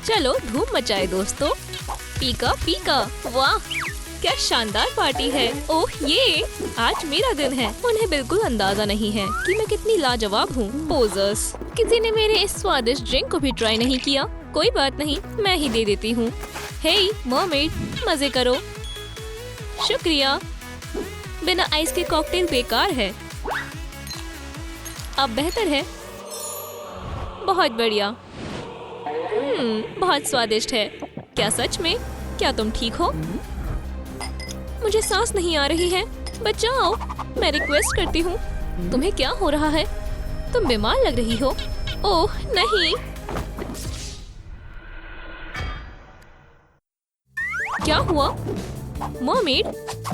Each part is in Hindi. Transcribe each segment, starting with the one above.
चलो धूम मचाए दोस्तों। पीका पीका, वाह क्या शानदार पार्टी है। ओह ये आज मेरा दिन है। उन्हें बिल्कुल अंदाजा नहीं है कि मैं कितनी लाजवाब हूँ। पोजर्स, किसी ने मेरे इस स्वादिष्ट ड्रिंक को भी ट्राई नहीं किया। कोई बात नहीं, मैं ही दे देती हूँ। हे मरमेड, मजे करो। शुक्रिया। बिना आइस के कॉकटेल बेकार है। अब बेहतर है। बहुत बढ़िया। बहुत स्वादिष्ट है। क्या सच में? क्या तुम ठीक हो? मुझे सांस नहीं आ रही है, बचाओ। मैं रिक्वेस्ट करती हूँ। तुम्हें क्या हो रहा है? तुम बीमार लग रही हो। ओह नहीं। क्या हुआ? मरमेड,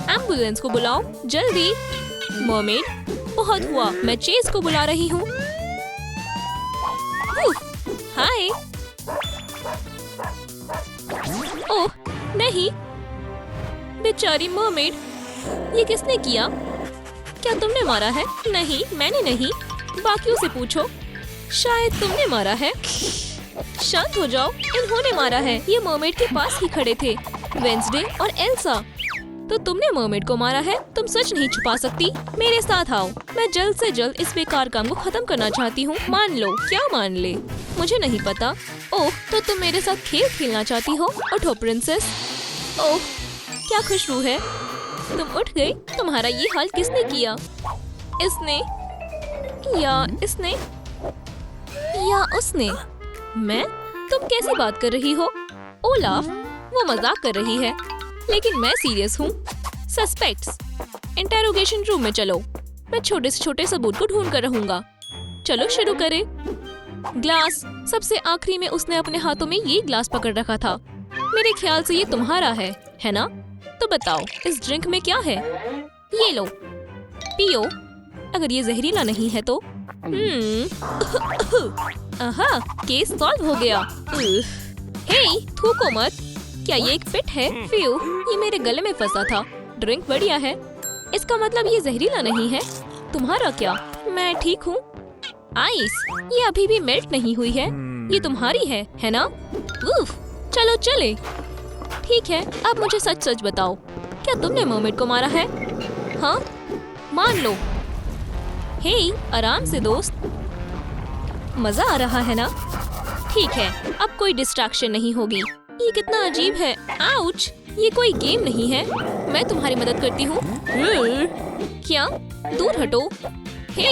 एम्बुलेंस को बुलाओ जल्दी। मरमेड, बहुत हुआ, मैं चेस को बुला रही हूँ। हाय। ओह नहीं, बेचारी मरमेड। ये किसने किया? क्या तुमने मारा है? नहीं, मैंने नहीं। बाकियों से पूछो। शायद तुमने मारा है। शांत हो जाओ, इन्होंने मारा है। ये मरमेड के पास ही खड़े थे, वेंसडे और एल्सा। तो तुमने मरमेड को मारा है। तुम सच नहीं छुपा सकती। मेरे साथ आओ। मैं जल्द से जल्द इस बेकार काम को खत्म करना चाहती हूँ। मान लो। क्या मान ले? मुझे नहीं पता। ओह, तो तुम मेरे साथ खेल खेलना चाहती हो? उठो प्रिंसेस। ओह क्या खुशबू है। तुम उठ गई। तुम्हारा ये हाल किसने किया? इसने या इसने या उसने? मैं? तुम कैसी बात कर रही हो? ओलाफ, वो मजाक कर रही है, लेकिन मैं सीरियस हूँ। सस्पेक्ट्स, इंटेरोगेशन रूम में चलो। मैं छोटे से छोटे सबूत को ढूंढ कर रहूंगा। चलो शुरू करें। ग्लास। सबसे आखिरी में उसने अपने हाथों में ये ग्लास पकड़ रखा था। मेरे ख्याल से ये तुम्हारा है ना? तो बताओ इस ड्रिंक में क्या है? ये लो, पियो। अगर ये जहरीला नहीं है तो। आहा, केस सॉल्व हो गया। हे, थूको मत। क्या ये एक पिट है? फ्यू, ये मेरे गले में फंसा था। ड्रिंक बढ़िया है। इसका मतलब ये जहरीला नहीं है। तुम्हारा क्या? मैं ठीक हूँ। आइस, ये अभी भी मेल्ट नहीं हुई है। ये तुम्हारी है ना? उफ, चलो चले। ठीक है, अब मुझे सच सच बताओ, क्या तुमने मरमेड को मारा है? हाँ, मान लो। हे, आराम से दोस्त। मजा आ रहा है ना? ठीक है, अब कोई डिस्ट्रैक्शन नहीं होगी। ये कितना अजीब है। आउच, ये कोई गेम नहीं है। मैं तुम्हारी मदद करती हूँ। क्या? दूर हटो। हे,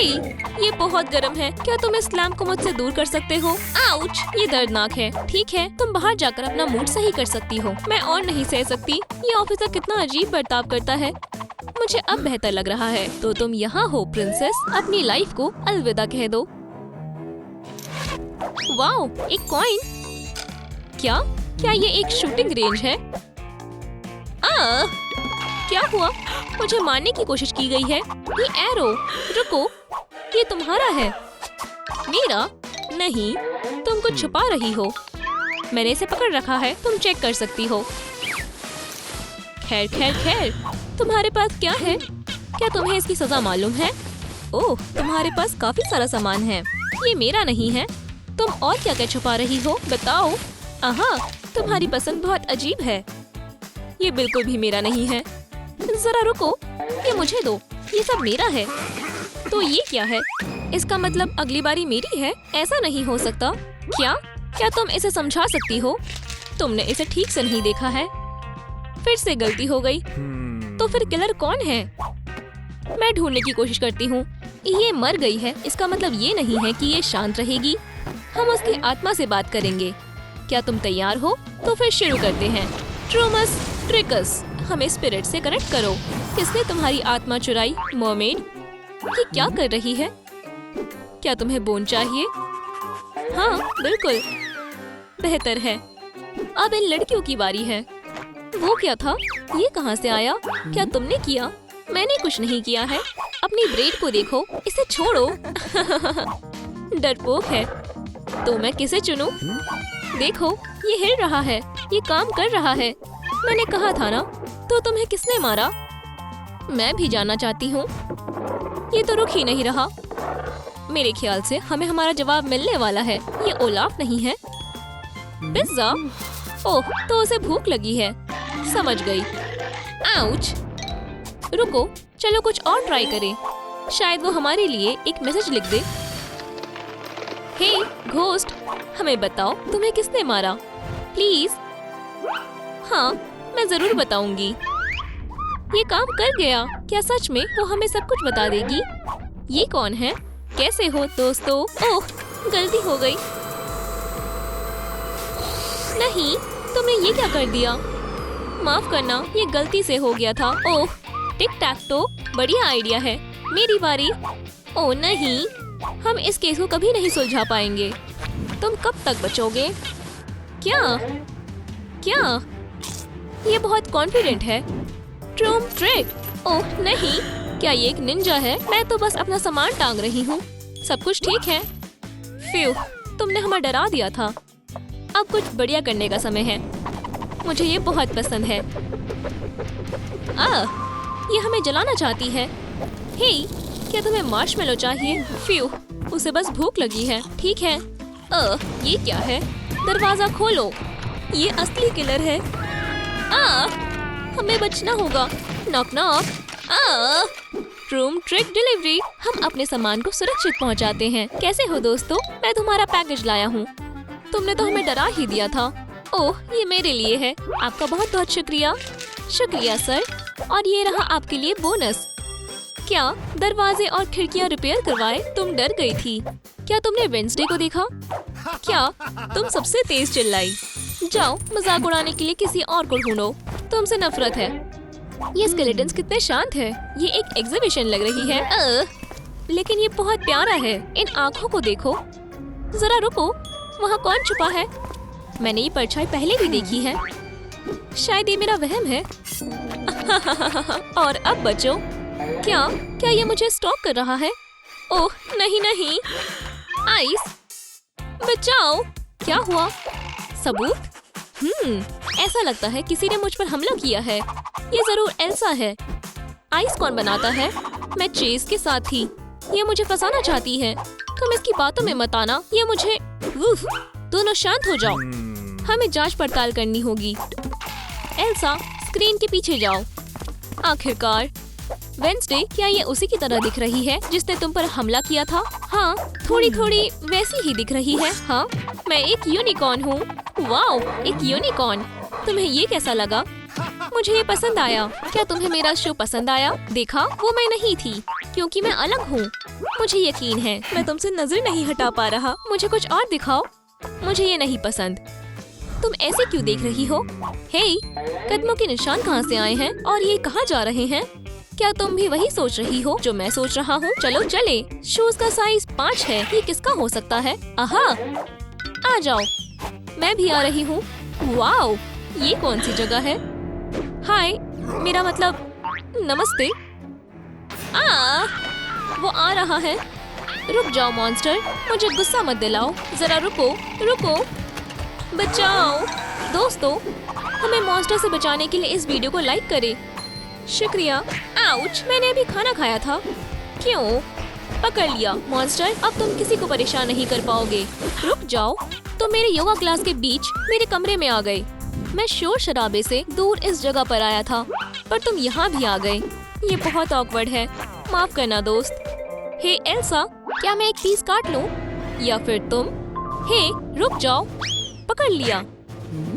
ये बहुत गर्म है। क्या तुम इस लैम्प को मुझसे दूर कर सकते हो? आउच, ये दर्दनाक है। ठीक है, तुम बाहर जाकर अपना मूड सही कर सकती हो। मैं और नहीं सह सकती। ये ऑफिसर कितना अजीब बर्ताव करता है। मुझे अब बेहतर लग रहा है। तो तुम यहाँ हो प्रिंसेस। अपनी लाइफ को अलविदा कह दो। वाओ, एक कॉइन। क्या ये एक शूटिंग रेंज है? क्या हुआ? मुझे मारने की कोशिश की गई है। ये एरो। रुको, ये तुम्हारा है। मेरा नहीं। तुम कुछ छुपा रही हो। मैंने इसे पकड़ रखा है। तुम चेक कर सकती हो। खैर खैर खैर, तुम्हारे पास क्या है? क्या तुम्हें इसकी सजा मालूम है? ओह, तुम्हारे पास काफी सारा सामान है। ये मेरा नहीं है। तुम और क्या क्या छुपा रही हो? बताओ। आहा, तुम्हारी पसंद बहुत अजीब है। ये बिल्कुल भी मेरा नहीं है। जरा रुको, ये मुझे दो। ये सब मेरा है। तो ये क्या है? इसका मतलब अगली बारी मेरी है? ऐसा नहीं हो सकता। क्या तुम इसे समझा सकती हो? तुमने इसे ठीक से नहीं देखा है। फिर से गलती हो गई। तो फिर किलर कौन है? मैं ढूंढने की कोशिश करती हूँ। ये मर गई है, इसका मतलब ये नहीं है कि ये शांत रहेगी। हम उसकी आत्मा से बात करेंगे। क्या तुम तैयार हो? तो फिर शुरू करते हैं। ट्रूमस ट्रिकस, हमें स्पिरिट से कनेक्ट करो। किसने तुम्हारी आत्मा चुराई? मरमेड। ये क्या कर रही है? क्या तुम्हें बोन चाहिए? हाँ बिल्कुल, बेहतर है। अब इन लड़कियों की बारी है। वो क्या था? ये कहाँ से आया? क्या तुमने किया? मैंने कुछ नहीं किया है। अपनी ब्रेड को देखो, इसे छोड़ो। डरपोक है। तो मैं किसे चुनूं? देखो, ये हिल रहा है। ये काम कर रहा है। मैंने कहा था ना। तो तुम्हें किसने मारा? मैं भी जानना चाहती हूँ। ये तो रुक ही नहीं रहा। मेरे ख्याल से हमें हमारा जवाब मिलने वाला है। ये ओलाफ नहीं है। पिज्जा? ओह, तो उसे भूख लगी है। समझ गई। आउच! रुको, चलो कुछ और ट्राई करें। शायद वो हमारे लिए एक मैसेज लिख दे। हे घोस्ट, हमें बताओ तुम्हें किसने मारा? प्लीज। हाँ, मैं जरूर बताऊंगी। ये काम कर गया। क्या सच में वो हमें सब कुछ बता देगी? ये कौन है? कैसे हो दोस्तों? ओह, गलती हो गई। नहीं, तुमने ये क्या कर दिया? माफ करना, ये गलती से हो गया था। ओह, टिक टैक टो बढ़िया आइडिया है। मेरी बारी। ओह नहीं, हम इस केस को कभी नहीं सुलझा पाएंगे। तुम कब तक बचोगे? क्या? क्या? ये बहुत कॉन्फिडेंट है। ट्रूम ट्रिक? ओह नहीं, क्या ये एक निंजा है? मैं तो बस अपना सामान टांग रही हूँ। सब कुछ ठीक है? फ्यू, तुमने हमें डरा दिया था। अब कुछ बढ़िया करने का समय है। मुझे ये बहुत पसंद है। ये हमें जलाना चाहती है। हे, क्या तुम्हें मार्शमेलो चाहिए? फ्यू, उसे बस भूख लगी है। ठीक है। ये क्या है? दरवाजा खोलो। ये असली किलर है। हमें बचना होगा। Knock knock. Room trick delivery. हम अपने सामान को सुरक्षित पहुंचाते हैं। कैसे हो दोस्तों? मैं तुम्हारा पैकेज लाया हूँ। तुमने तो हमें डरा ही दिया था। ओह, ये मेरे लिए है। आपका बहुत बहुत शुक्रिया। शुक्रिया सर। और ये रहा आपके लिए बोनस। क्या दरवाजे और खिड़कियाँ रिपेयर करवाए? तुम डर गई थी। क्या तुमने वेंसडे को देखा? क्या तुम सबसे तेज चिल्लाई? जाओ, मजाक उड़ाने के लिए किसी और को ढूंढो। तुमसे नफरत है। ये स्केलेटन्स कितने शांत है। ये एक एग्जीबिशन लग रही है। लेकिन ये बहुत प्यारा है। इन आँखों को देखो। जरा रुको, वहाँ कौन छुपा है? मैंने ये परछाई पहले भी देखी है। शायद ये मेरा वहम है। और अब बचो। क्या ये मुझे स्टॉप कर रहा है? ओह नहीं नहीं, आइस बचाओ। क्या हुआ? सबूत? ऐसा लगता है किसी ने मुझ पर हमला किया है। ये जरूर एल्सा है। आइस कौन बनाता है? मैं चेज के साथ थी। ये मुझे फंसाना चाहती है। तुम इसकी बातों में मत आना। ये मुझे दोनों शांत हो जाओ। हमें जांच पड़ताल करनी होगी। एल्सा, स्क्रीन के पीछे जाओ। आखिरकार। वेंसडे, क्या ये उसी की तरह दिख रही है जिसने तुम पर हमला किया था? हाँ, थोड़ी थोड़ी वैसी ही दिख रही है। हाँ, मैं एक यूनिकॉर्न हूँ। वाओ, एक यूनिकॉर्न। तुम्हें ये कैसा लगा? मुझे ये पसंद आया। क्या तुम्हें मेरा शो पसंद आया? देखा, वो मैं नहीं थी, क्योंकि मैं अलग हूँ। मुझे यकीन है मैं तुमसे नजर नहीं हटा पा रहा। मुझे कुछ और दिखाओ। मुझे ये नहीं पसंद। तुम ऐसे क्यों देख रही हो? हे, कदमों के निशान कहाँ से आए हैं और ये कहाँ जा रहे हैं? क्या तुम भी वही सोच रही हो जो मैं सोच रहा हूँ? चलो चले। शूज का साइज 5 है। ये किसका हो सकता है? आहा, आ जाओ। मैं भी आ रही हूँ। वाओ, ये कौन सी जगह है? हाय, मेरा मतलब नमस्ते। वो आ रहा है। रुक जाओ मॉन्स्टर, मुझे गुस्सा मत दिलाओ। जरा रुको रुको। बचाओ दोस्तों, हमें मॉन्स्टर से बचाने के लिए इस वीडियो को लाइक करें। शुक्रिया। आउच, मैंने अभी खाना खाया था। क्यों? पकड़ लिया मॉन्स्टर। अब तुम किसी को परेशान नहीं कर पाओगे। रुक जाओ। तुम मेरे योगा क्लास के बीच मेरे कमरे में आ गए। मैं शोर शराबे से दूर इस जगह पर आया था, पर तुम यहाँ भी आ गए। ये बहुत ऑकवर्ड है। माफ करना दोस्त। हे एल्सा, क्या मैं एक पीस काट लूं? या फिर तुम? हे, रुक जाओ। पकड़ लिया।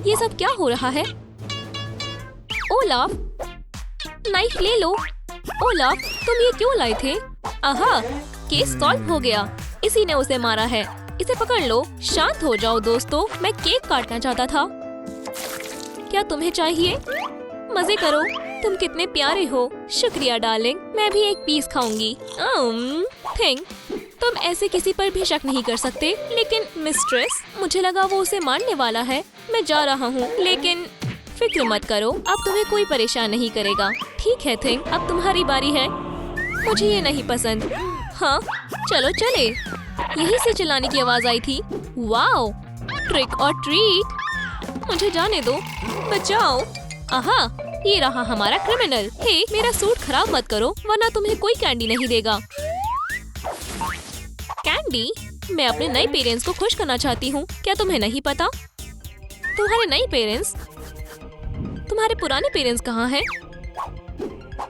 ये सब क्या हो रहा है? ओलाफ, नाइफ ले लो। ओलाफ, तुम ये क्यों लाए थे? आहा, केस सॉल्व हो गया। इसी ने उसे मारा है। इसे पकड़ लो। शांत हो जाओ दोस्तों, मैं केक काटना चाहता था। क्या तुम्हें चाहिए? मजे करो। तुम कितने प्यारे हो। शुक्रिया डार्लिंग, मैं भी एक पीस खाऊंगी। थिंक तुम ऐसे किसी पर भी शक नहीं कर सकते। लेकिन मिस्ट्रेस, मुझे लगा वो उसे मारने वाला है। मैं जा रहा हूँ, लेकिन फिक्र मत करो, अब तुम्हें कोई परेशान नहीं करेगा। ठीक है थिंक, अब तुम्हारी बारी है। मुझे ये नहीं पसंद। हाँ, चलो चले। यहीं से चिल्लाने की आवाज आई थी। वाओ, ट्रिक और ट्रीट। मुझे जाने दो। बचाओ। आहा, ये रहा हमारा क्रिमिनल। हे, मेरा सूट खराब मत करो, वरना तुम्हें कोई कैंडी नहीं देगा। कैंडी? मैं अपने नए पेरेंट्स को खुश करना चाहती हूँ। क्या तुम्हें नहीं पता? तुम्हारे नए पेरेंट्स? तुम्हारे पुराने पेरेंट्स कहाँ हैं?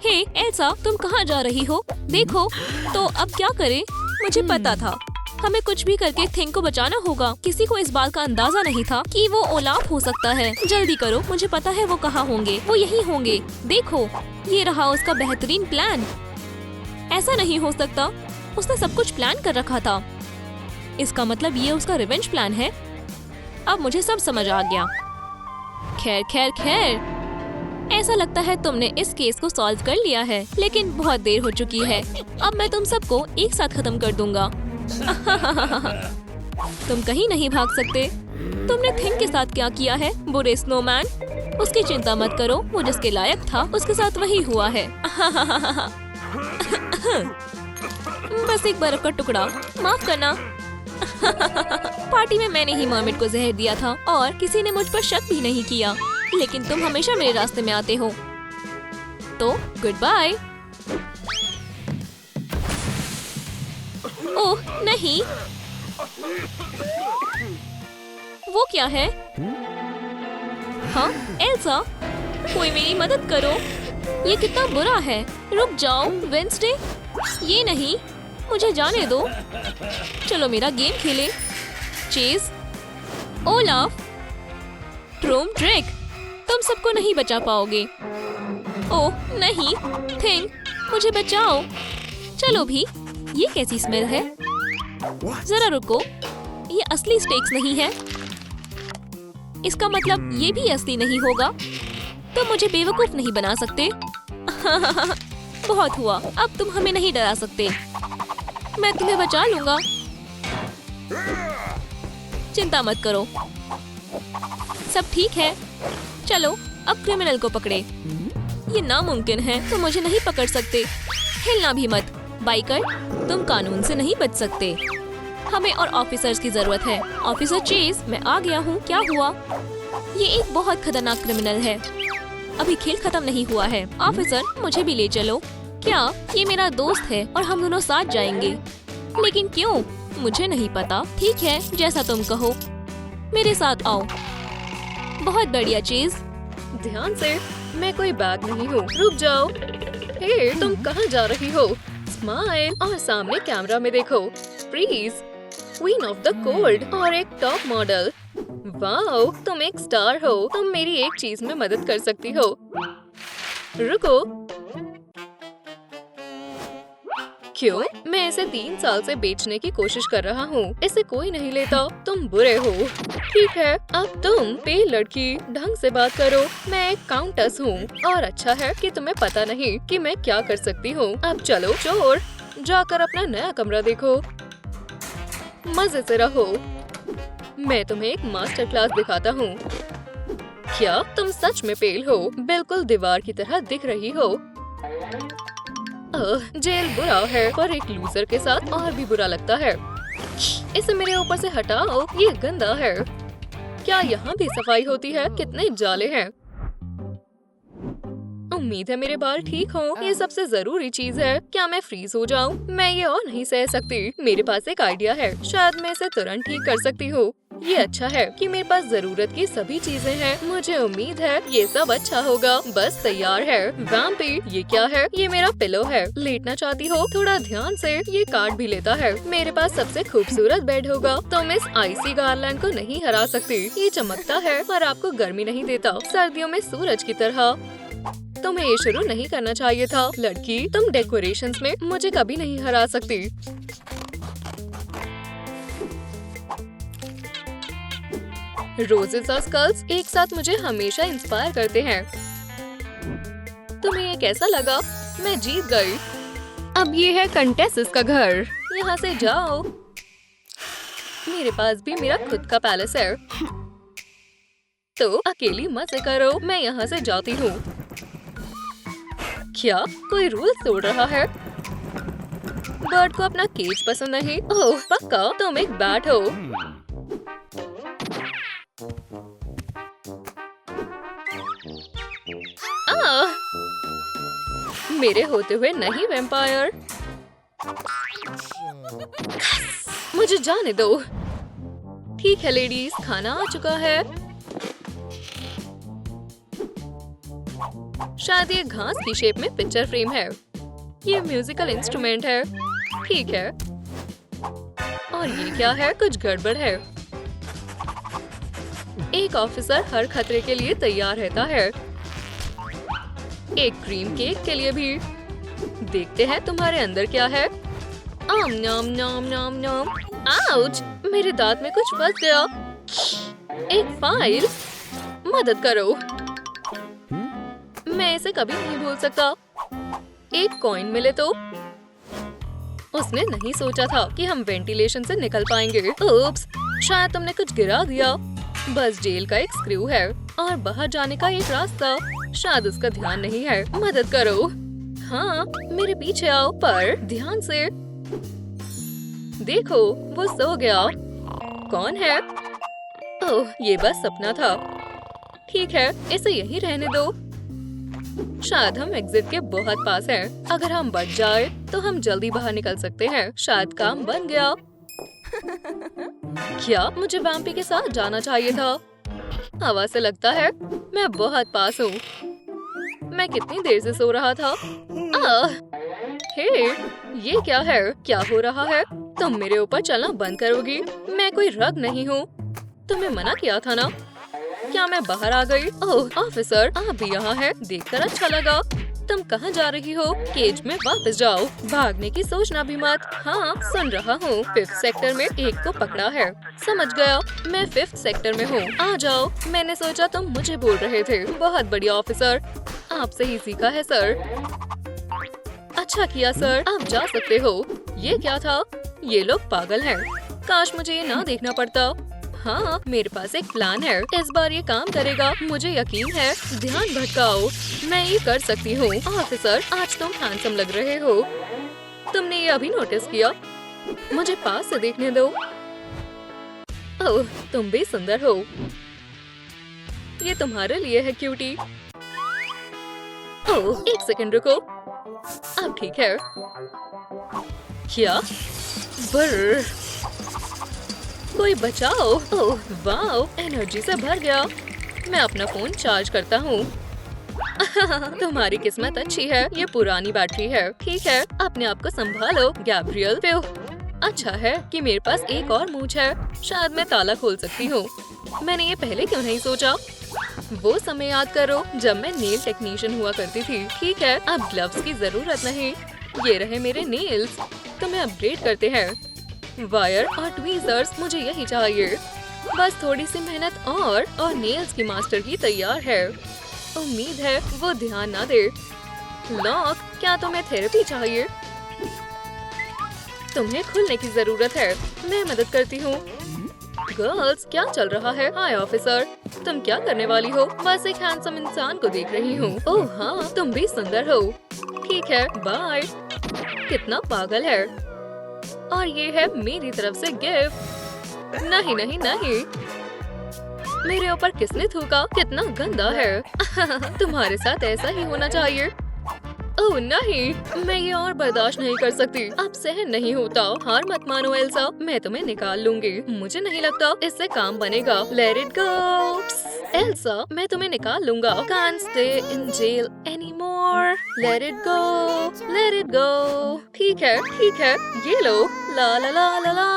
हे एल्सा, तुम कहाँ जा रही हो? देखो, तो अब क्या करें? मुझे पता था हमें कुछ भी करके थिंग को बचाना होगा। किसी को इस बात का अंदाजा नहीं था कि वो ओलाफ हो सकता है। जल्दी करो, मुझे पता है वो कहाँ होंगे। वो यहीं होंगे। देखो, ये रहा उसका बेहतरीन प्लान। ऐसा नहीं हो सकता, उसने सब कुछ प्लान कर रखा था। इसका मतलब ये उसका रिवेंज प्लान है। अब मुझे सब समझ आ गया। खैर खैर खैर, ऐसा लगता है तुमने इस केस को सॉल्व कर लिया है, लेकिन बहुत देर हो चुकी है। अब मैं तुम सबको एक साथ खत्म कर दूंगा। तुम कहीं नहीं भाग सकते। तुमने थिंग के साथ क्या किया है, बुरे स्नोमैन? उसकी चिंता मत करो, वो जिसके लायक था उसके साथ वही हुआ है। बस एक बर्फ का टुकड़ा, माफ करना। पार्टी में मैंने ही मर्मेड को जहर दिया था और किसी ने मुझ पर शक भी नहीं किया, लेकिन तुम हमेशा मेरे रास्ते में आते हो। तो गुड बाय। ओह नहीं, वो क्या है? हाँ एल्सा, कोई मेरी मदद करो। ये कितना बुरा है। रुक जाओ वेंसडे, ये नहीं, मुझे जाने दो। चलो मेरा गेम खेले। चेज, ओलाफ, ट्रूम ट्रिक, तुम सबको नहीं बचा पाओगे। ओह नहीं, थिंग, मुझे बचाओ। चलो भी, ये कैसी स्मेल है? जरा रुको, ये असली स्टेक्स नहीं है। इसका मतलब ये भी असली नहीं होगा। तुम मुझे बेवकूफ नहीं बना सकते। बहुत हुआ, अब तुम हमें नहीं डरा सकते। मैं तुम्हें बचा लूंगा, चिंता मत करो। सब ठीक है। चलो अब क्रिमिनल को पकड़े। ये नामुमकिन है, तुम मुझे नहीं पकड़ सकते। हिलना भी मत। बाइकर, तुम कानून से नहीं बच सकते। हमें और ऑफिसर्स की जरूरत है। ऑफिसर चेज, मैं आ गया हूँ। क्या हुआ? ये एक बहुत खतरनाक क्रिमिनल है। अभी खेल खत्म नहीं हुआ है। ऑफिसर, मुझे भी ले चलो। क्या? ये मेरा दोस्त है और हम दोनों साथ जाएंगे। लेकिन क्यों? मुझे नहीं पता। ठीक है, जैसा तुम कहो। मेरे साथ आओ। बहुत बढ़िया चीज। ध्यान से, मैं कोई बैग नहीं हूँ। रुक जाओ। हे, तुम कहाँ जा रही हो? स्माइल और सामने कैमरा में देखो। Freeze, queen of the cold और एक टॉप मॉडल। वाओ, तुम एक स्टार हो। तुम मेरी एक चीज में मदद कर सकती हो। रुको, क्यों? मैं इसे 3 साल से बेचने की कोशिश कर रहा हूँ। इसे कोई नहीं लेता। तुम बुरे हो। ठीक है, अब तुम पे लड़की, ढंग से बात करो। मैं एक काउंटेस हूँ और अच्छा है कि तुम्हें पता नहीं कि मैं क्या कर सकती हूँ। अब चलो चोर, जाकर अपना नया कमरा देखो। मजे से रहो। मैं तुम्हें एक मास्टर क्लास दिखाता हूँ। क्या तुम सच में पेल हो? बिल्कुल दीवार की तरह दिख रही हो। जेल बुरा है, पर एक लूजर के साथ और भी बुरा लगता है। इसे मेरे ऊपर से हटाओ, ये गंदा है। क्या यहाँ भी सफाई होती है? कितने जाले हैं। उम्मीद है मेरे बाल ठीक हो। ये सबसे जरूरी चीज है। क्या मैं फ्रीज हो जाऊँ? मैं ये और नहीं सह सकती। मेरे पास एक आइडिया है, शायद मैं इसे तुरंत ठीक कर सकती हूँ। ये अच्छा है कि मेरे पास जरूरत की सभी चीजें हैं। मुझे उम्मीद है ये सब अच्छा होगा। बस तैयार है। वैम्पी, ये क्या है? ये मेरा पिलो है। लेटना चाहती हो? थोड़ा ध्यान से, ये काट भी लेता है। मेरे पास सबसे खूबसूरत बेड होगा। तुम इस आइसी गार्लैंड को नहीं हरा सकती। ये चमकता है पर आपको गर्मी नहीं देता, सर्दियों में सूरज की तरह। तुम्हें ये शुरू नहीं करना चाहिए था। लड़की, तुम डेकोरेशंस में मुझे कभी नहीं हरा सकती। रोजेस और स्कल्स एक साथ मुझे हमेशा इंस्पायर करते हैं। तुम्हें ये कैसा लगा? मैं जीत गई। अब ये है कंटेसेस का घर। यहाँ से जाओ। मेरे पास भी मेरा खुद का पैलेस है। तो अकेली मजे करो। मैं यहाँ से जाती हूँ। क्या कोई रूल तोड़ रहा है? बर्ड को अपना केज पसंद नहीं? ओह पक्का, तुम एक बैट हो। मेरे होते हुए नहीं वैम्पायर। मुझे जाने दो। ठीक है लेडीज, खाना आ चुका है। शायद ये घास की शेप में पिक्चर फ्रेम है। ये म्यूजिकल इंस्ट्रूमेंट है। ठीक है। और ये क्या है? कुछ गड़बड़ है। एक ऑफिसर हर खतरे के लिए तैयार रहता है। एक क्रीम केक के लिए भी। देखते हैं तुम्हारे अंदर क्या है। आम नाम नाम नाम नाम। आउच! मेरे दांत में कुछ फंस गया। एक फाइल। मदद करो। मैं इसे कभी नहीं भूल सकता। एक कॉइन मिले तो। उसने नहीं सोचा था कि हम वेंटिलेशन से निकल पाएंगे। उप्स, शायद तुमने कुछ गिरा दिया। बस जेल का एक स्क्रू है और बाहर जाने का एक रास्ता। शायद उसका ध्यान नहीं है। मदद करो। हाँ, मेरे पीछे आओ, पर ध्यान से। देखो, वो सो गया। कौन है? ओह, ये बस सपना था। ठीक है, इसे यहीं रहने दो। शायद हम एग्जिट के बहुत पास हैं। अगर हम बच जाए तो हम जल्दी बाहर निकल सकते हैं। शायद काम बन गया। क्या मुझे वैम्पी के साथ जाना चाहिए था? हवा से लगता है मैं बहुत पास हूँ। मैं कितनी देर से सो रहा था। हे, ये क्या है? क्या हो रहा है? तुम मेरे ऊपर चलना बंद करोगी? मैं कोई रग नहीं हूँ। तुम्हें मना किया था ना? क्या मैं बाहर आ गई? ओह, ऑफिसर, आप भी यहाँ हैं। देखकर अच्छा लगा। तुम कहाँ जा रही हो? केज में वापस जाओ। भागने की सोचना भी मत। हाँ, सुन रहा हूँ। 5th सेक्टर में एक को पकड़ा है। समझ गया, मैं 5th सेक्टर में हूँ। आ जाओ। मैंने सोचा तुम मुझे बोल रहे थे। बहुत बढ़िया ऑफिसर, आपसे ही सीखा है सर। अच्छा किया सर, आप जा सकते हो। ये क्या था? ये लोग पागल हैं। काश मुझे ये ना देखना पड़ता। हाँ, मेरे पास एक प्लान है। इस बार ये काम करेगा, मुझे यकीन है। ध्यान भटकाओ, मैं ये कर सकती हूँ। ऑफिसर, आज तुम हैंडसम लग रहे हो। तुमने ये अभी नोटिस किया? मुझे पास से देखने दो। ओह, तुम भी सुंदर हो। ये तुम्हारे लिए है क्यूटी। ओह, एक सेकंड रुको। अब ठीक है। क्या? ब्र, कोई बचाओ। ओह वाओ, एनर्जी से भर गया। मैं अपना फोन चार्ज करता हूँ। तुम्हारी किस्मत अच्छी है, ये पुरानी बैटरी है। ठीक है, अपने आप को संभालो गैब्रियल। अच्छा है कि मेरे पास एक और मूंछ है। शायद मैं ताला खोल सकती हूँ। मैंने ये पहले क्यों नहीं सोचा? वो समय याद करो जब मैं नेल टेक्नीशियन हुआ करती थी। ठीक है, अब ग्लव्स की जरूरत नहीं। ये रहे मेरे नेल्स। तुम्हें अपग्रेड करते हैं। वायर और ट्वीजर्स, मुझे यही चाहिए। बस थोड़ी सी मेहनत और नेल्स की मास्टर की तैयार है। उम्मीद है वो ध्यान ना दे। लॉक, क्या तुम्हें थेरेपी चाहिए? तुम्हें खुलने की जरूरत है। मैं मदद करती हूँ। गर्ल्स, क्या चल रहा है? हाय ऑफिसर, तुम क्या करने वाली हो? बस एक हैंडसम इंसान को देख रही हूँ। ओह हाँ, तुम भी सुंदर हो। ठीक है, बाय। कितना पागल है। और ये है मेरी तरफ से गिफ्ट। नहीं नहीं नहीं, मेरे ऊपर किसने थूका? कितना गंदा है। तुम्हारे साथ ऐसा ही होना चाहिए। ओह नहीं, मैं ये और बर्दाश्त नहीं कर सकती। अब सहन नहीं होता। हार मत मानो एल्सा, मैं तुम्हें निकाल लूंगी। मुझे नहीं लगता इससे काम बनेगा। Let it go. एल्सा, मैं तुम्हें निकाल लूंगा। Can't stay in jail anymore. Let it go. Let it go. ठीक है, ठीक है, ये लो। ला ला ला ला ला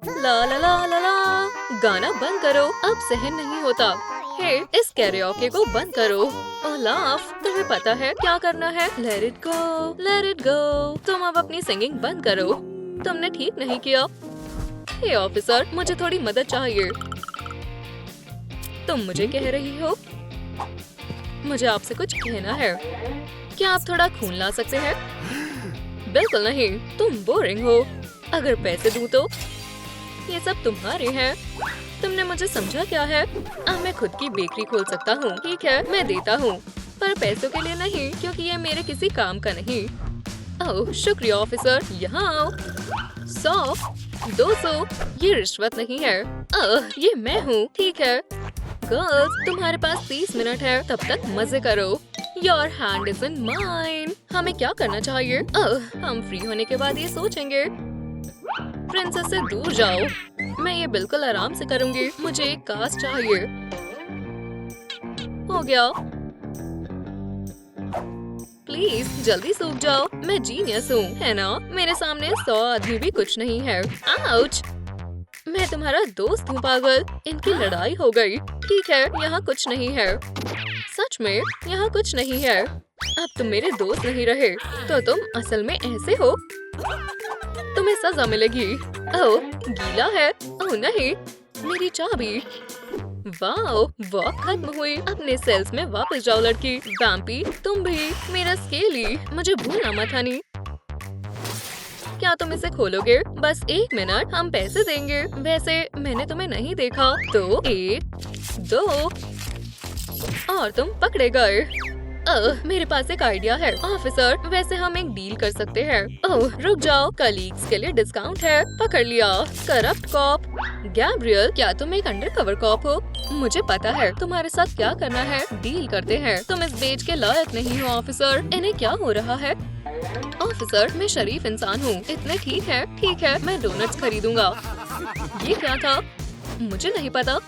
ला ला ला ला ला। गाना बंद करो, अब सहन नहीं होता। हे, इस कैरियोके को बंद करो। ओलाफ, तुम्हें पता है क्या करना है? Let it go, let it go. तुम अब अपनी सिंगिंग बंद करो। तुमने ठीक नहीं किया। हे ऑफिसर, मुझे थोड़ी मदद चाहिए। तुम मुझे कह रही हो? मुझे आपसे कुछ कहना है। क्या आप थोड़ा खून ला सकते हैं? बिल्कुल नहीं, तुम बोरिंग हो। अगर पैसे दूं तो? ये सब तुम्हारे हैं। तुमने मुझे समझा क्या है? अब मैं खुद की बेकरी खोल सकता हूँ। ठीक है, मैं देता हूँ, पर पैसों के लिए नहीं, क्योंकि ये मेरे किसी काम का नहीं। ओह शुक्रिया ऑफिसर, यहाँ आओ। 100, 200, ये रिश्वत नहीं है। ये मैं हूँ। ठीक है गर्ल्स, तुम्हारे पास 30 मिनट है, तब तक मजे करो। Your hand is in mine. हमें क्या करना चाहिए? हम फ्री होने के बाद ये सोचेंगे। प्रिंसेस से दूर जाओ। मैं ये बिल्कुल आराम से करूंगी। मुझे एक कास्ट चाहिए। हो गया। प्लीज जल्दी सूख जाओ। मैं जीनियस हूँ, है ना? मेरे सामने 100 आदमी भी कुछ नहीं है। आउच! मैं तुम्हारा दोस्त हूँ पागल। इनकी लड़ाई हो गई। ठीक है, यहाँ कुछ नहीं है। सच में यहाँ कुछ नहीं है। अब तुम मेरे दोस्त नहीं रहे, तो तुम असल में ऐसे हो। तुम्हें सजा मिलेगी। ओह, गीला है। ओह नहीं, मेरी चाबी। वाह, वॉक खत्म हुई। अपने सेल्स में वापस जाओ लड़की। वैम्पी, तुम भी। मेरा स्केली, मुझे भूलना मत हनी। क्या तुम इसे खोलोगे? बस 1 मिनट, हम पैसे देंगे। वैसे मैंने तुम्हें नहीं देखा। तो 1, 2 और तुम पकड़े गए। मेरे पास एक आइडिया है ऑफिसर। वैसे हम एक डील कर सकते हैं। ओह, रुक जाओ, कलीग्स के लिए डिस्काउंट है। पकड़ लिया। Corrupt corp. गैब्रियल, क्या तुम एक अंडरकवर कॉप हो? मुझे पता है तुम्हारे साथ क्या करना है। डील करते हैं। तुम इस बेच के लायक नहीं हो ऑफिसर। इन्हें क्या हो रहा है? ऑफिसर, मैं शरीफ इंसान हूँ। इतने ठीक है, मैं डोनट्स खरीदूंगा। ये क्या था? मुझे नहीं पता।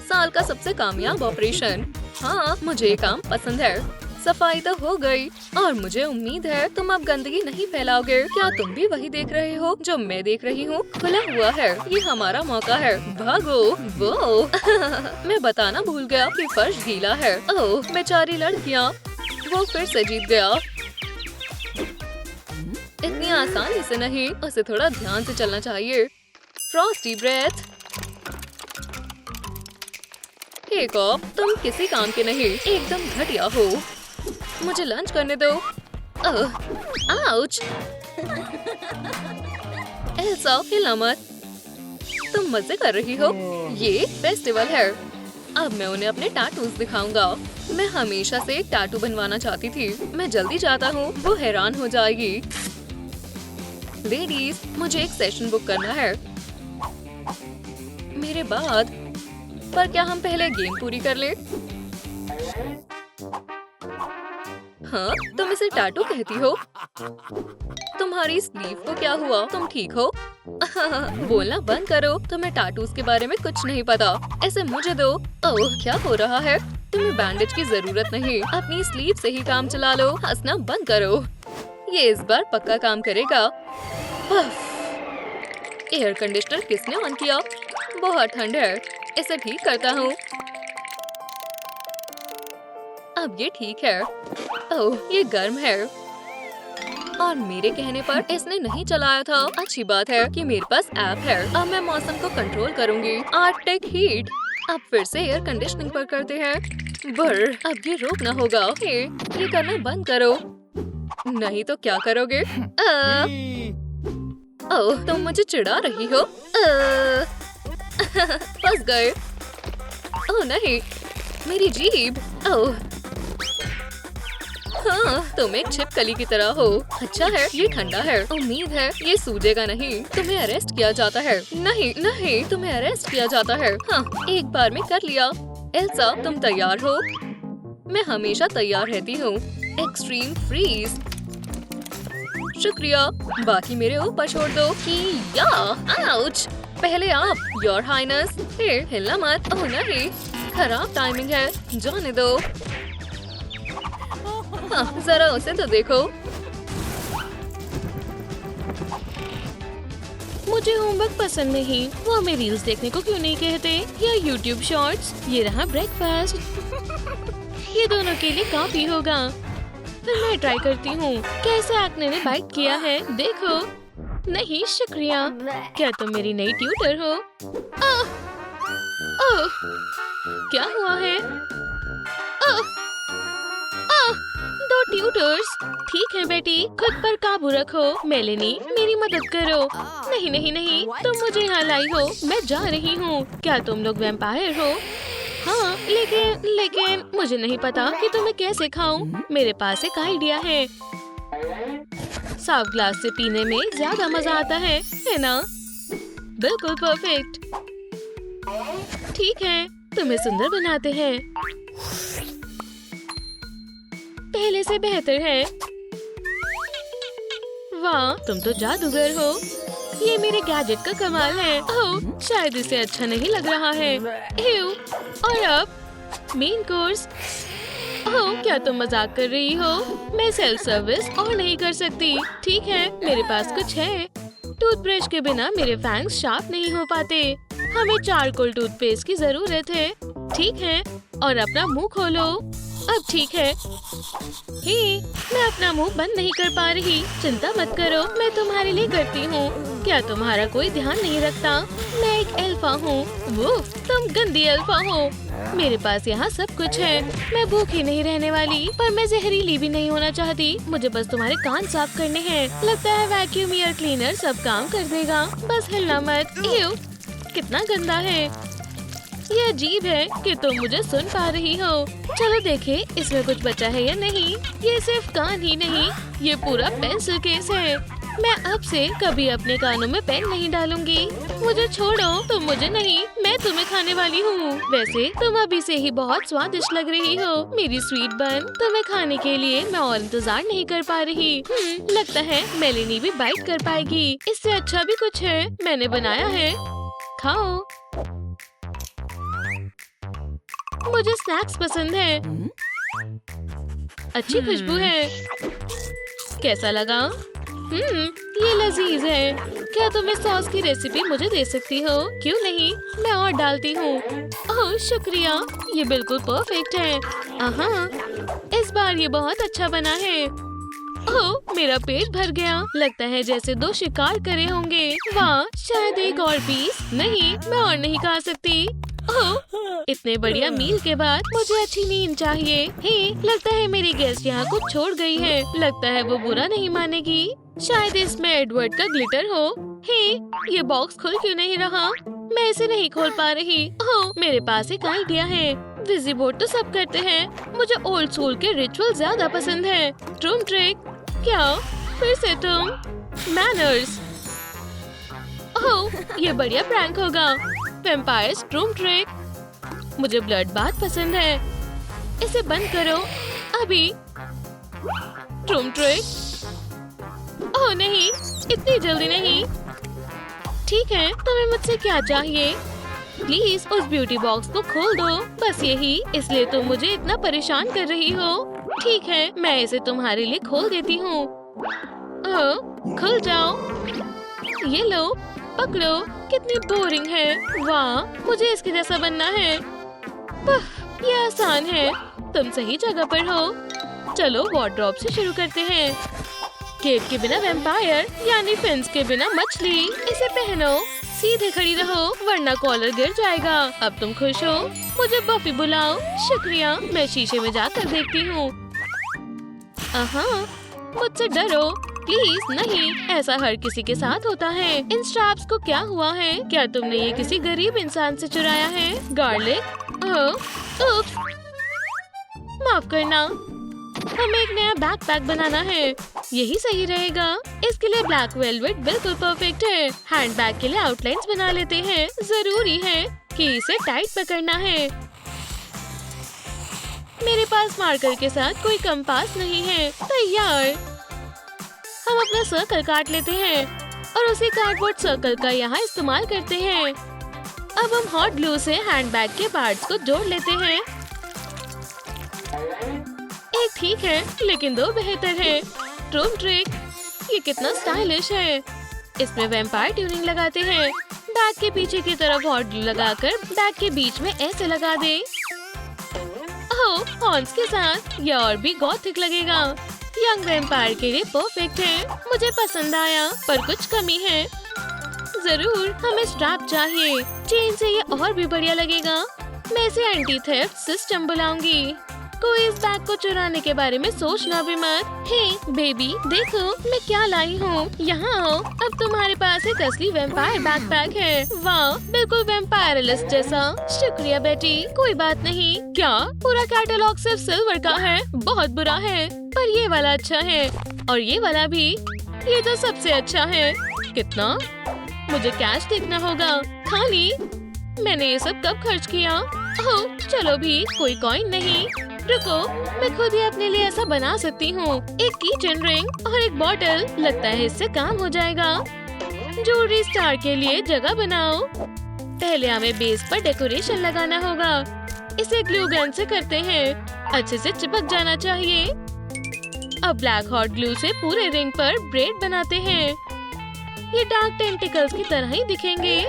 साल का सबसे कामयाब ऑपरेशन। हाँ, मुझे ये काम पसंद है। सफाई तो हो गई और मुझे उम्मीद है तुम अब गंदगी नहीं फैलाओगे। क्या तुम भी वही देख रहे हो जो मैं देख रही हूँ? खुला हुआ है। ये हमारा मौका है। भागो। वो मैं बताना भूल गया कि फर्श गीला है। ओह, बेचारी लड़कियाँ। वो फिर से जीत गया। इतनी आसानी से नहीं, उसे थोड़ा ध्यान से चलना चाहिए। Frosty breath. हे कॉप, तुम किसी काम के नहीं, एकदम घटिया हो। मुझे लंच करने दो। आउच! एल्सा, हिला मत। तुम मजे कर रही हो। ये फेस्टिवल है। अब मैं उन्हें अपने टैटूज दिखाऊंगा। मैं हमेशा से एक टैटू बनवाना चाहती थी। मैं जल्दी जाता हूँ, वो हैरान हो जाएगी। लेडीज, मुझे एक सेशन बुक करना है मेरे बाद। पर क्या हम पहले गेम पूरी कर ले? हाँ, तुम इसे टैटू कहती हो? तुम्हारी स्लीव को क्या हुआ? तुम ठीक हो? बोलना बंद करो। तुम्हें टैटूज के बारे में कुछ नहीं पता। ऐसे मुझे दो। ओह, क्या हो रहा है? तुम्हें बैंडेज की जरूरत नहीं। अपनी स्लीव से ही काम चला लो। हंसना बंद करो। ये इस बार पक्का काम करेगा। एयर कंडीशनर किसने ऑन किया? बहुत ठंड है। इसे ठीक करता हूँ। अब ये ठीक है। ओह, ये गर्म है और मेरे कहने पर इसने नहीं चलाया था। अच्छी बात है कि मेरे पास ऐप है। अब मैं मौसम को कंट्रोल करूंगी। Arctic heat. अब फिर से एयर कंडीशनिंग पर करते हैं। अब ये रोकना होगा। ये करना बंद करो। नहीं तो क्या करोगे? ओह, तुम मुझे चिढ़ा रही हो। फंस गए। ओह नहीं, मेरी जीभ। ओह, हाँ, तुम एक छिपकली की तरह हो। अच्छा है, ये ठंडा है। उम्मीद है ये सूजेगा नहीं। तुम्हें अरेस्ट किया जाता है। नहीं नहीं, तुम्हें अरेस्ट किया जाता है। हाँ, एक बार में कर लिया। एल्सा, तुम तैयार हो? मैं हमेशा तैयार रहती हूँ। Extreme freeze. शुक्रिया। बाकी मेरे ऊपर छोड़ दो। या आउच! पहले आप, योर हाइनेस। हिलना मत। ओह नहीं, खराब टाइमिंग है। जाने दो। हाँ, जरा उसे तो देखो। मुझे होमवर्क पसंद नहीं। वो हमें रील्स देखने को क्यों नहीं कहते? या यूट्यूब शॉर्ट्स। ये रहा ब्रेकफास्ट। ये दोनों के लिए काफी होगा। फिर मैं ट्राई करती हूँ। कैसे एक्ने ने बाइट किया है, देखो। नहीं शुक्रिया। क्या तुम मेरी नई ट्यूटर हो? ओह, क्या हुआ है? दो ट्यूटर्स। ठीक है बेटी, खुद पर काबू रखो। मेलेनी, मेरी मदद करो। नहीं नहीं नहीं, तुम मुझे यहाँ लाई हो। मैं जा रही हूँ। क्या तुम लोग वैम्पायर हो? हाँ, लेकिन मुझे नहीं पता कि तुम्हें कैसे खाऊं। मेरे पास एक आइडिया है। साफ ग्लास से पीने में ज्यादा मजा आता है ना? बिल्कुल परफेक्ट। ठीक है, तुम्हें सुंदर बनाते हैं। पहले से बेहतर है। वाह, तुम तो जादूगर हो। ये मेरे गैजेट का कमाल है। ओह, शायद इसे अच्छा नहीं लग रहा है। और अब मेन कोर्स। ओह, क्या तुम मजाक कर रही हो? मैं सेल्फ सर्विस और नहीं कर सकती। ठीक है, मेरे पास कुछ है। टूथब्रश के बिना मेरे फैंग्स शार्प नहीं हो पाते। हमें चारकोल टूथपेस्ट की जरूरत है। ठीक है, और अपना मुंह खोलो। अब ठीक है। हे, मैं अपना मुंह बंद नहीं कर पा रही। चिंता मत करो, मैं तुम्हारे लिए करती हूँ। क्या तुम्हारा कोई ध्यान नहीं रखता? मैं एक अल्फा हूँ। वो तुम गंदी अल्फा हो। मेरे पास यहाँ सब कुछ है। मैं भूखी नहीं रहने वाली, पर मैं जहरीली भी नहीं होना चाहती। मुझे बस तुम्हारे कान साफ करने हैं। लगता है वैक्यूम एयर क्लीनर सब काम कर देगा। बस हिलना मत। एव, कितना गंदा है। ये अजीब है कि तुम मुझे सुन पा रही हो। चलो देखें इसमें कुछ बचा है या नहीं। ये सिर्फ कान ही नहीं, ये पूरा पेंसिल केस है। मैं अब से कभी अपने कानों में पेन नहीं डालूंगी। मुझे छोड़ो, तुम मुझे नहीं, मैं तुम्हें खाने वाली हूँ। वैसे तुम अभी से ही बहुत स्वादिष्ट लग रही हो, मेरी स्वीट बन। तुम्हें खाने के लिए मैं और इंतजार नहीं कर पा रही। लगता है मेलेनी भी बाइट कर पाएगी। इससे अच्छा भी कुछ है, मैंने बनाया है। खाओ। मुझे स्नैक्स पसंद है। अच्छी खुशबू है। कैसा लगा? ये लजीज है। क्या तुम इस सॉस की रेसिपी मुझे दे सकती हो? क्यों नहीं, मैं और डालती हूँ। ओह शुक्रिया, ये बिल्कुल परफेक्ट है। इस बार ये बहुत अच्छा बना है। ओह, मेरा पेट भर गया। लगता है जैसे 2 शिकार करे होंगे। वाह, शायद एक और पीस। नहीं, मैं और नहीं खा सकती। ओह, इतने बढ़िया मील के बाद मुझे अच्छी नींद चाहिए। हे, लगता है मेरी गेस्ट यहाँ कुछ छोड़ गई है। लगता है वो बुरा नहीं मानेगी। शायद इसमें एडवर्ड का ग्लिटर हो। हे, ये बॉक्स खुल क्यों नहीं रहा? मैं इसे नहीं खोल पा रही। ओह, मेरे पास एक आइडिया है। विजी बोर्ड तो सब करते हैं। मुझे ओल्ड स्कूल के रिचुअल ज्यादा पसंद है। ट्रूम ट्रिक। क्या फिर से तुम? मैनर्स। ओह, ये बढ़िया प्रैंक होगा। Vampires ट्रूम trick. मुझे ब्लड बाथ पसंद है। इसे बंद करो अभी। ट्रूम ट्रिक। ओह नहीं, इतनी जल्दी नहीं। ठीक है, तुम्हें मुझसे क्या चाहिए? प्लीज उस ब्यूटी बॉक्स को खोल दो। बस यही, इसलिए तुम मुझे इतना परेशान कर रही हो। ठीक है, मैं इसे तुम्हारे लिए खोल देती हूँ। ओह, खुल जाओ। ये लो, पकड़ो। कितनी बोरिंग है। वाह, मुझे इसके जैसा बनना है। ये आसान है। तुम सही जगह पर हो। चलो वार्डरोब से शुरू करते हैं। केप के बिना वैम्पायर, यानी फिन्स के बिना मछली। इसे पहनो। सीधे खड़ी रहो, वरना कॉलर गिर जाएगा। अब तुम खुश हो? मुझे बफी बुलाओ। शुक्रिया, मैं शीशे में जाकर देखती हूँ। मुझसे डरो प्लीज नहीं, ऐसा हर किसी के साथ होता है। इन स्ट्रैप्स को क्या हुआ है? क्या तुमने ये किसी गरीब इंसान से चुराया है? गार्लिक। उप्स, माफ करना। हमें एक नया बैकपैक बनाना है। यही सही रहेगा। इसके लिए ब्लैक वेलवेट बिल्कुल परफेक्ट है। हैंडबैग के लिए आउटलाइंस बना लेते हैं। जरूरी है कि इसे टाइट पकड़ना है। मेरे पास मार्कर के साथ कोई कंपास नहीं है। तैयार। हम अपना सर्कल काट लेते हैं और उसी कार्डबोर्ड सर्कल का यहाँ इस्तेमाल करते हैं। अब हम हॉट ग्लू से हैंडबैग के पार्ट्स को जोड़ लेते हैं। एक ठीक है, लेकिन 2 बेहतर है। ट्रूम ट्रिक। ये कितना स्टाइलिश है। इसमें वैम्पायर ट्यूनिंग लगाते हैं। बैग के पीछे की तरफ हॉट ग्लू लगाकर बैग के बीच में ऐसे लगा दे। ओह, हॉर्न्स के साथ यह और भी गॉथिक लगेगा। यंग वैम्पायर के लिए परफेक्ट है। मुझे पसंद आया, पर कुछ कमी है। जरूर, हमें स्ट्रैप चाहिए। चेन से ये और भी बढ़िया लगेगा। मैं इसे एंटी थेफ्ट सिस्टम बुलाऊंगी। कोई इस बैग को चुराने के बारे में सोचना भी मत। हे बेबी, देखो मैं क्या लाई हूँ। यहाँ आओ। अब तुम्हारे पास एक असली वैम्पायर बैकपैक है। वाह, बिल्कुल वैम्पायर लिस्ट जैसा। शुक्रिया बेटी। कोई बात नहीं। क्या पूरा कैटलॉग सिर्फ सिल्वर का है? बहुत बुरा है, पर ये वाला अच्छा है और ये वाला भी। ये तो सबसे अच्छा है। कितना? मुझे कैश देखना होगा। खाली? मैंने ये सब कब खर्च किया? ओह, चलो भी, कोई कॉइन नहीं। रुको, मैं खुद ही अपने लिए ऐसा बना सकती हूँ। एक की चेन रिंग और एक बॉटल। लगता है इससे काम हो जाएगा। ज्वेलरी स्टार के लिए जगह बनाओ। पहले हमें बेस पर डेकोरेशन लगाना होगा। इसे ग्लू गन से करते हैं। अच्छे से चिपक जाना चाहिए। अब ब्लैक हॉट ग्लू से पूरे रिंग पर ब्रेड बनाते हैं। ये डार्क टेंटिकल्स की तरह ही दिखेंगे।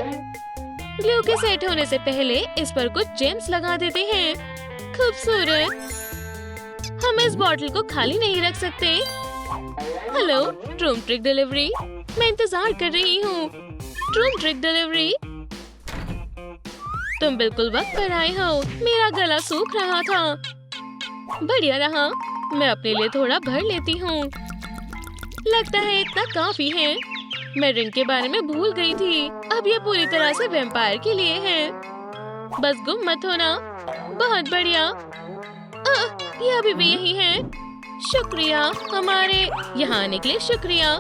ग्लू के सेट होने से पहले इस पर कुछ जेम्स लगा देते हैं। खूबसूरत। हम इस बॉटल को खाली नहीं रख सकते। हेलो ट्रूम ट्रिक डिलीवरी, मैं इंतजार कर रही हूँ। ट्रूम ट्रिक डिलीवरी, तुम बिल्कुल वक्त पर आए हो। मेरा गला सूख रहा था। बढ़िया रहा। मैं अपने लिए थोड़ा भर लेती हूँ। लगता है इतना काफी है। मैं रिंग के बारे में भूल गई थी। अब ये पूरी तरह से वैम्पायर के लिए है। बस गुम मत होना। बहुत बढ़िया। ये अभी भी यही है। शुक्रिया, हमारे यहाँ आने के लिए शुक्रिया।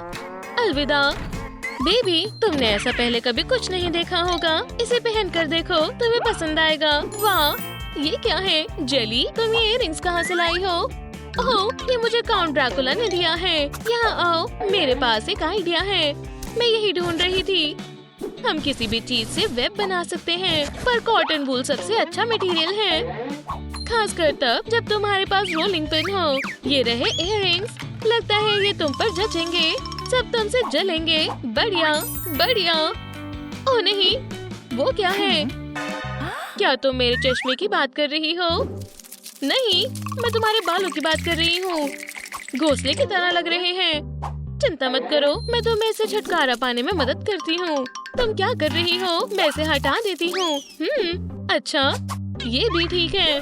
अलविदा। बेबी, तुमने ऐसा पहले कभी कुछ नहीं देखा होगा। इसे पहन कर देखो, तुम्हें पसंद आएगा। वाह, ये क्या है? जेली, तुम ये इयररिंग्स कहाँ से लाई हो? ओह, ये मुझे काउंट ड्रैकुला ने दिया है। यहाँ आओ, मेरे पास एक आइडिया है। मैं यही ढूंढ रही थी। हम किसी भी चीज से वेब बना सकते हैं, पर कॉटन वूल सबसे अच्छा मटेरियल है, खासकर तब जब तुम्हारे पास रोलिंग पिन हो। ये रहे इयररिंग्स। लगता है ये तुम पर जचेंगे। सब तुमसे जलेंगे। बढ़िया बढ़िया। ओह नहीं, वो क्या है? क्या तुम मेरे चश्मे की बात कर रही हो? नहीं, मैं तुम्हारे बालों की बात कर रही हूँ। घोंसले की तरह लग रहे हैं। चिंता मत करो, मैं तुम्हें इससे छुटकारा पाने में मदद करती हूँ। तुम क्या कर रही हो? मैं इसे हटा देती हूँ। अच्छा, ये भी ठीक है।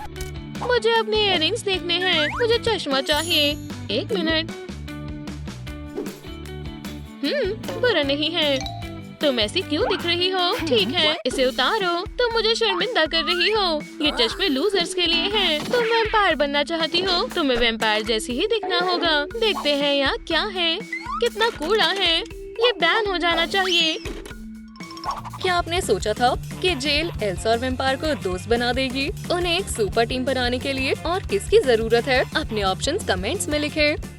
मुझे अपने इयररिंग्स देखने हैं। मुझे चश्मा चाहिए। एक मिनट। बुरा नहीं है। तुम ऐसी क्यों दिख रही हो? ठीक है, इसे उतारो। तुम मुझे शर्मिंदा कर रही हो। ये चश्मे लूजर्स के लिए हैं। तुम वैम्पायर बनना चाहती हो? तुम्हें वैम्पायर जैसी ही दिखना होगा। देखते हैं यहाँ क्या है। कितना कूड़ा है। ये बैन हो जाना चाहिए। क्या आपने सोचा था कि जेल एल्सा और वैम्पायर को दोस्त बना देगी? उन्हें एक सुपर टीम बनाने के लिए और किसकी जरूरत है? अपने ऑप्शंस कमेंट्स में लिखें।